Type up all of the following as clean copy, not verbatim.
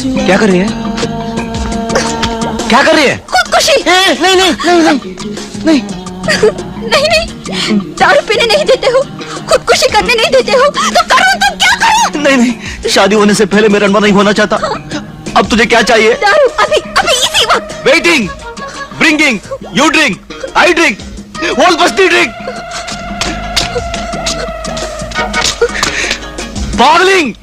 क्या कर रही है? क्या कर रही है? खुदकुशी। नहीं नहीं नहीं नहीं नहीं नहीं नहीं, दारू पीने नहीं देते हो, खुदकुशी करने नहीं देते हो, तो करो तो क्या करो? नहीं नहीं, शादी होने से पहले मैं रणवा नहीं होना चाहता। अब तुझे क्या चाहिए? दारू, अभी अभी इसी वक्त। Waiting, bringing, you drink, I drink, whole बस्ती ड्रिंक। पागलिंग।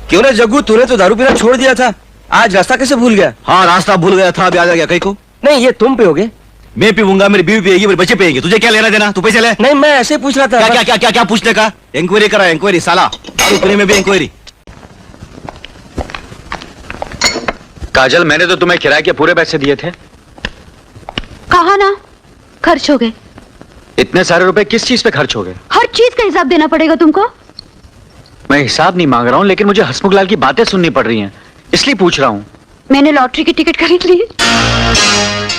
क्यों ना जग्गू, तूने तो दारू पीना छोड़ दिया था, आज रास्ता कैसे भूल गया? हाँ, रास्ता भूल गया था, अभी याद आ गया। कहीं को नहीं, ये तुम पियोगे, मैं पीऊंगा, मेरी बीवी पिएगी, मेरे बच्चे पिएंगे, तुझे क्या लेना देना? तू पैसे ले। नहीं, मैं ऐसे पूछ रहा था। क्या क्या क्या क्या क्या पूछने का? इंक्वायरी करा, इंक्वायरी साला, दारू पीने में भी इंक्वायरी। काजल, मैंने तो तुम्हें किराए के पूरे पैसे दिए थे। कहा ना, खर्च हो गए। इतने सारे रुपए किस चीज पे खर्च हो गए? हर चीज का हिसाब देना पड़ेगा तुमको। मैं हिसाब नहीं मांग रहा हूँ, लेकिन मुझे हसमुखलाल की बातें सुननी पड़ रही हैं, इसलिए पूछ रहा हूँ। मैंने लॉटरी की टिकट खरीद ली।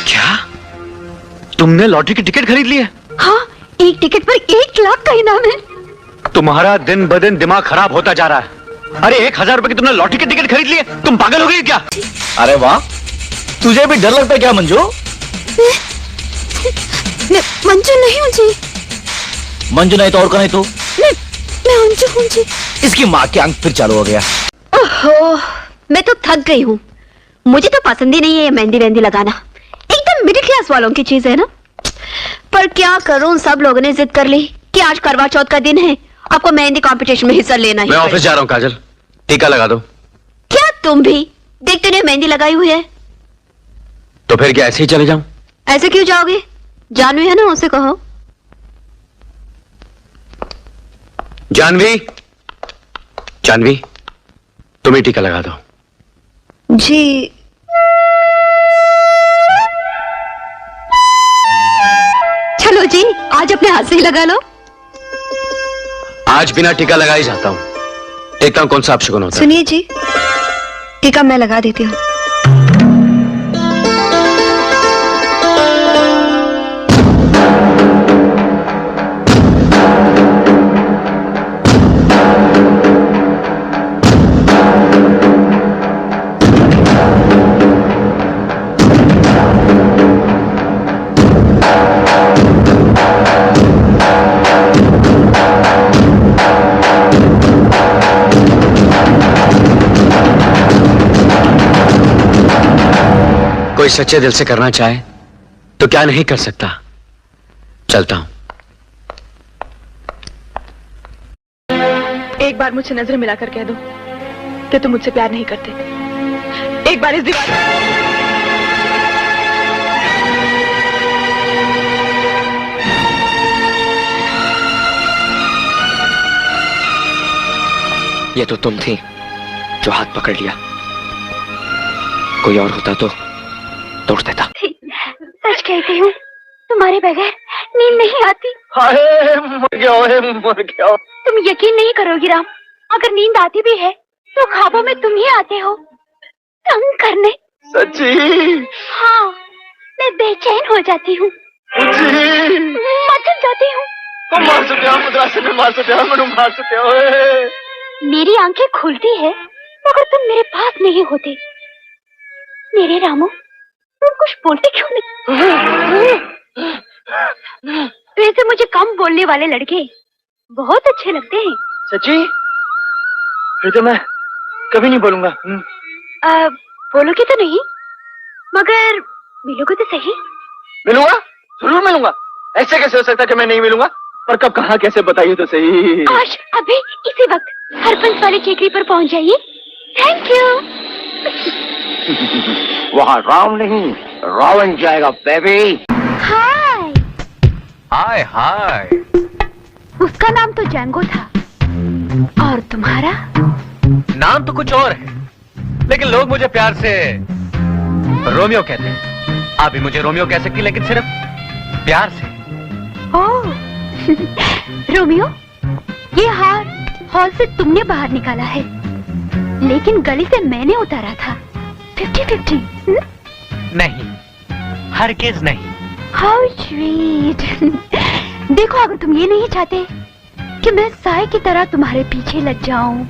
क्या? तुमने लॉटरी की टिकट खरीद ली है? हाँ, एक टिकट पर 1 लाख का इनाम है। तुम्हारा दिन ब दिन दिमाग खराब होता जा रहा है। अरे 1000 रुपए की तुमने लॉटरी की टिकट खरीद ली है? तुम पागल हो गई क्या? अरे वाह, तुझे भी डर लगता है क्या मंजू? मैं मंजू नहीं हूँ जी। मंजू नहीं तो और कौन है तू? मैं अंजू हूँ जी। इसकी माँ की आंख फिर चालू हो गया। ओहो, मैं तो थक गई हूँ। मुझे तो पसंद ही नहीं है ये मेहंदी वेहंदी लगाना, एकदम मिडिल क्लास वालों की चीज है ना। पर क्या करूँ, सब लोगों ने जिद कर ली कि आज करवा चौथ का दिन है, आपको मेहंदी कंपटीशन में हिस्सा लेना ही। मैं ऑफिस जा रहा हूँ काजल, टीका लगा दो। क्या तुम भी देखते नहीं मेहंदी लगाई हुई है? तो फिर क्या ऐसे ही चले जाऊं? ऐसे क्यों जाओगे? जानवी है ना, उसे कहो। जानवी, जानवी, तुम ही टीका लगा दो। जी। चलो जी, आज अपने हाथ से ही लगा लो। आज बिना टीका लगा ही जाता हूँ, देखता हूँ कौन सा अपशगुन होता है। सुनिए जी, टीका मैं लगा देती हूँ। कोई सच्चे दिल से करना चाहे तो क्या नहीं कर सकता। चलता हूं। एक बार मुझसे नजर मिलाकर कह दो कि तुम मुझसे प्यार नहीं करते। एक बार इस दीवार ये तो तुम थी जो हाथ पकड़ लिया, कोई और होता तो तोड़ देता। सच कहती हूँ, तुम्हारे बगैर नींद नहीं आती। हाय मर गया। तुम यकीन नहीं करोगी राम, अगर नींद आती भी है तो ख्वाबों में तुम ही आते हो तंग करने। सच्ची? हाँ, मैं बेचैन हो जाती हूँ, मचल जाती हूँ। मार सकते हो। मेरी आंखें खुलती है मगर तुम मेरे पास नहीं होते। मेरे रामू, तुम कुछ बोलते क्यों नहीं? वैसे मुझे कम बोलने वाले लड़के बहुत अच्छे लगते हैं। सच्ची? फिर तो मैं कभी नहीं बोलूंगा। बोलोगे तो नहीं, मगर मिलोगे तो सही। मिलूंगा, जरूर मिलूंगा। ऐसे कैसे हो सकता है कि मैं नहीं मिलूंगा? पर कब, कहाँ, कैसे, बताइए तो सही। आज अभी इसी वक्त सरपंच वाली टेकरी पर पहुंच जाइए। Thank you. वहाँ राम नहीं, रावण जाएगा बेबी। हाय। हाय हाय। उसका नाम तो जैंगो था, और तुम्हारा? नाम तो कुछ और है, लेकिन लोग मुझे प्यार से रोमियो कहते हैं। आप भी मुझे रोमियो कह सकती, लेकिन सिर्फ प्यार से। ओह रोमियो, ये हार हॉल से तुमने बाहर निकाला है, लेकिन गली से मैंने उतारा था। 50-50। नहीं, हरगिज़ नहीं। How sweet. देखो, अगर तुम ये नहीं चाहते कि मैं साए की तरह तुम्हारे पीछे लग जाऊं,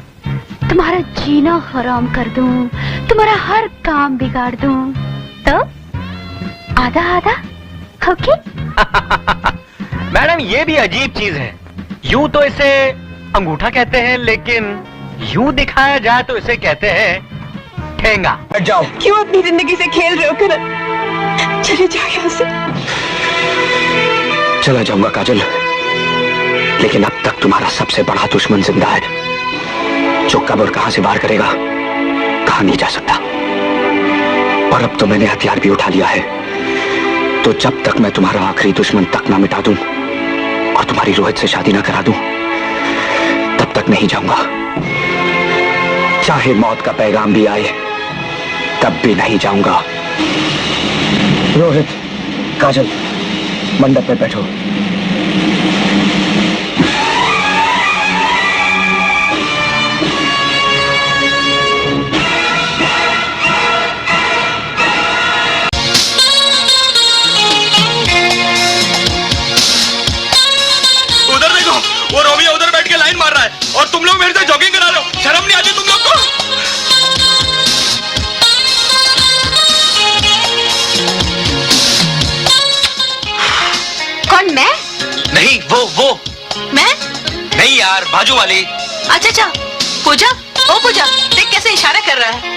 तो तुम्हारा जीना हराम कर दूं, तुम्हारा हर काम बिगाड़ दूं, तो आधा आधा ओके? मैडम ये भी अजीब चीज है, यूं तो इसे अंगूठा कहते हैं, लेकिन यूं दिखाया जाए तो इसे कहते हैं ठेंगा। बैठ जाओ। क्यों अपनी जिंदगी से खेल रहे हो करण? चले जाओ यहाँ से। चला जाऊंगा काजल, लेकिन अब तक तुम्हारा सबसे बड़ा दुश्मन जिंदा है, जो कब और कहां से वार करेगा कहा नहीं जा सकता। और अब तो मैंने हथियार भी उठा लिया है, तो जब तक मैं तुम्हारा आखिरी दुश्मन तक ना मिटा दूं और तुम्हारी रोहित से शादी ना करा दूं, तब तक नहीं जाऊंगा। चाहे मौत का पैगाम भी आए, तब भी नहीं जाऊंगा। रोहित, काजल, मंडप पे बैठो। उधर देखो, वो रोमियो उधर बैठ के लाइन मार रहा है और तुम लोग मेरे से जॉगिंग करा रहे हो। शर्म नहीं आती तुम लोग को? कौन, मैं? नहीं, वो मैं? नहीं यार, बाजू वाली। अच्छा अच्छा, पूजा, ओ पूजा, देख कैसे इशारा कर रहा है।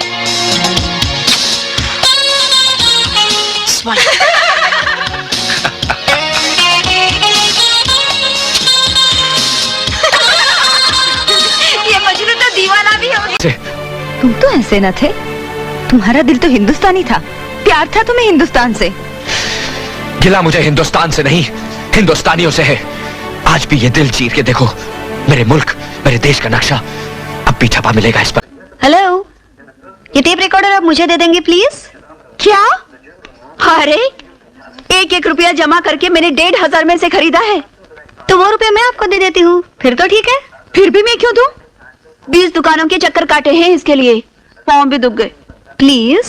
ये मजनू तो दीवाना भी हो गया। तुम तो ऐसे न थे, तुम्हारा दिल तो हिंदुस्तानी था, प्यार था तुम्हें हिंदुस्तान से। गिला मुझे हिंदुस्तान से नहीं, हिंदुस्तानियों से है। आज भी ये दिल चीर के देखो, मेरे मुल्क, मेरे देश का नक्शा अब भी छपा मिलेगा इस पर। हेलो, ये टेप रिकॉर्डर आप मुझे दे देंगे प्लीज? क्या? अरे 1-1 रुपया जमा करके मैंने 1,500 में से खरीदा है, तो वो रुपया मैं आपको दे देती हूँ। फिर तो ठीक है। फिर भी मैं क्यों दूं? 20 दुकानों के चक्कर काटे हैं इसके लिए, पाँव भी दुख गए। प्लीज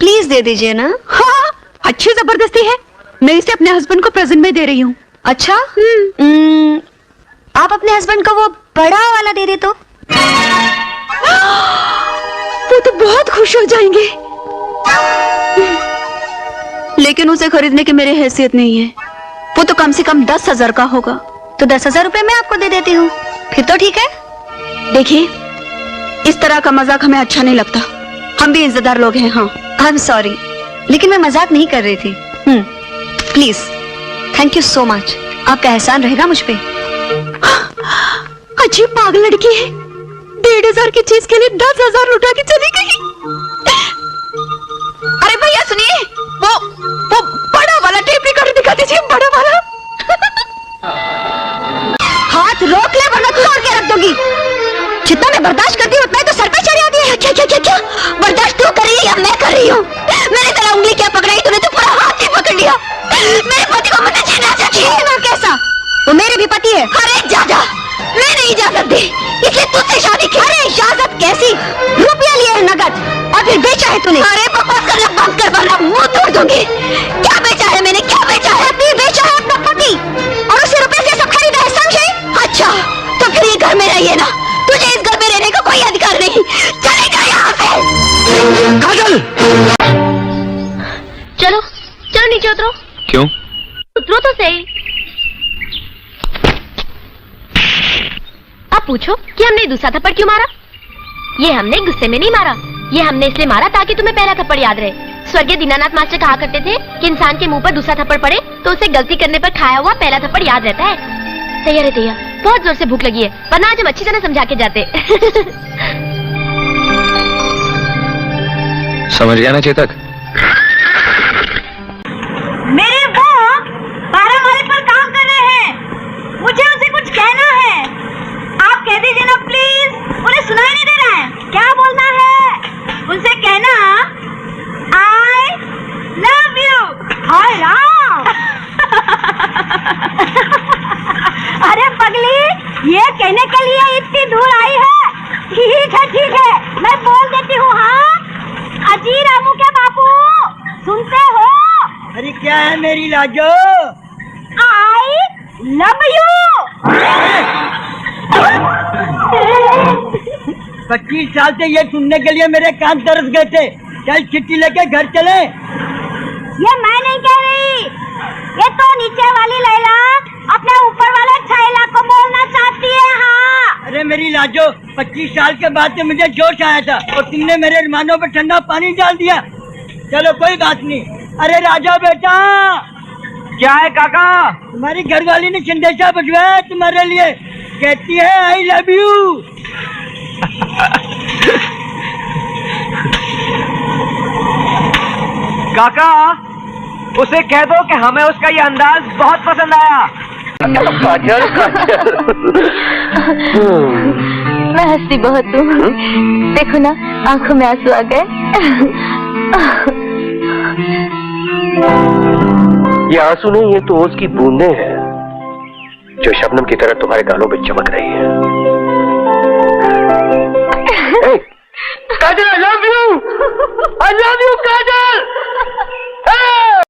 प्लीज दे दीजिए ना। हाँ, अच्छी जबरदस्ती है। मैं इसे अपने हस्बैंड को प्रेजेंट में दे रही हूँ। अच्छा, आप अपने हस्बैंड को वो बड़ा वाला दे दे तो। वो तो बहुत खुश हो जाएंगे। लेकिन उसे खरीदने की मेरी हैसियत नहीं है, वो तो कम से कम 10,000 का होगा, तो 10,000 रुपए मैं आपको दे देती हूँ। फिर तो ठीक है। देखिए, इस तरह का मजाक हमें अच्छा नहीं लगता, हम भी इज्जतदार लोग हैं। हाँ, आई एम सॉरी, लेकिन मैं मजाक नहीं कर रही थी। Please, thank you so much, आपका एहसान रहेगा मुझ पे। अजीब पागल लड़की है, 1,500 की चीज के लिए 10,000 लुटा के चली गई। अरे भैया सुनिए, वो बड़ा वाला टेप रिकॉर्डर दिखा दीजिए, बड़ा वाला। हाथ रोक ले वरना तोड़ के रख दूंगी। जितना मैं बर्दाश्त करती हूँ उतना ही तो सर पे चढ़ आती है। क्या क्या क्या क्या बर्दाश्त तू कर रही है या मैं कर रही हूँ? मैंने तेरा उंगली क्या पकड़ाई, तूने तो पूरा हाथ ही पकड़ लिया। मेरे पति को मुझे छीना चाहिए। कैसा? वो मेरे भी पति है। अरे जा जा, मैंने इजाजत दी, इसलिए तुझसे शादी की। अरे इजाजत कैसी? रुपया लिए है नगद और फिर बेचा है तूने। अरे बकवास करना बंद कर वरना मुंह तोड़ दूंगी। क्या बेचा है मैंने, क्या बेचा है? अभी बेचा है अपना पति और उसी रुपए से सब खरीदा है, समझे? अच्छा, तो फिर ये घर में रहिए ना, तुझे इस घर में रहने का कोई अधिकार नहीं। चले जा यहाँ से। काजल! चलो चलो नीचे उतरो। क्यों? उतरो तो सही। अब पूछो कि हमने दूसरा थप्पड़ क्यों मारा? ये हमने गुस्से में नहीं मारा, ये हमने इसलिए मारा ताकि तुम्हें पहला थप्पड़ याद रहे। स्वर्गीय दीनानाथ मास्टर कहा करते थे कि इंसान के मुंह पर दूसरा थप्पड़ पड़े तो उसे गलती करने पर खाया हुआ पहला थप्पड़ याद रहता है। तैयार है तैयार, बहुत जोर से भूख लगी है, वरना आज हम अच्छी तरह समझा के जाते। समझ गया ना चेतक? मेरे वो 12 वाले पर काम कर रहे हैं, मुझे उनसे कुछ कहना है। आप कह दीजिए ना प्लीज, उन्हें सुनाई नहीं दे रहा है। क्या बोलना है? उनसे कहना आई लव यू। हाय राम। अरे पगली, ये कहने के लिए इतनी दूर आई है? ठीक है, मैं बोल देती हूँ। हाँ अजी रामू के बापू, सुनते हो? अरे क्या है मेरी लाजो? I love you. 25 साल से ये सुनने के लिए मेरे कान तरस गए थे। चल चिट्ठी लेके घर चले। ये मैं नहीं कह रही, ये तो नीचे वाली लैला अपने ऊपर वाले छैला को बोलना चाहती है। हाँ अरे मेरी लाजो, 25 साल के बाद से मुझे जोश आया था और तुमने मेरे अरमानों पर ठंडा पानी डाल दिया। चलो कोई बात नहीं। अरे राजा बेटा, क्या है काका? तुम्हारी घरवाली ने संदेशा भिजवाया है तुम्हारे लिए। कहती है आई लव यू। काका, उसे कह दो कि हमें उसका ये अंदाज बहुत पसंद आया। काजल काजल मैं हंसती बहुत हूँ, देखो ना आंखों में आंसू आ गए। ये आंसू नहीं, ये तो ओस की बूंदें हैं जो शबनम की तरह तुम्हारे गालों पे चमक रही है। काजल, I love you! I love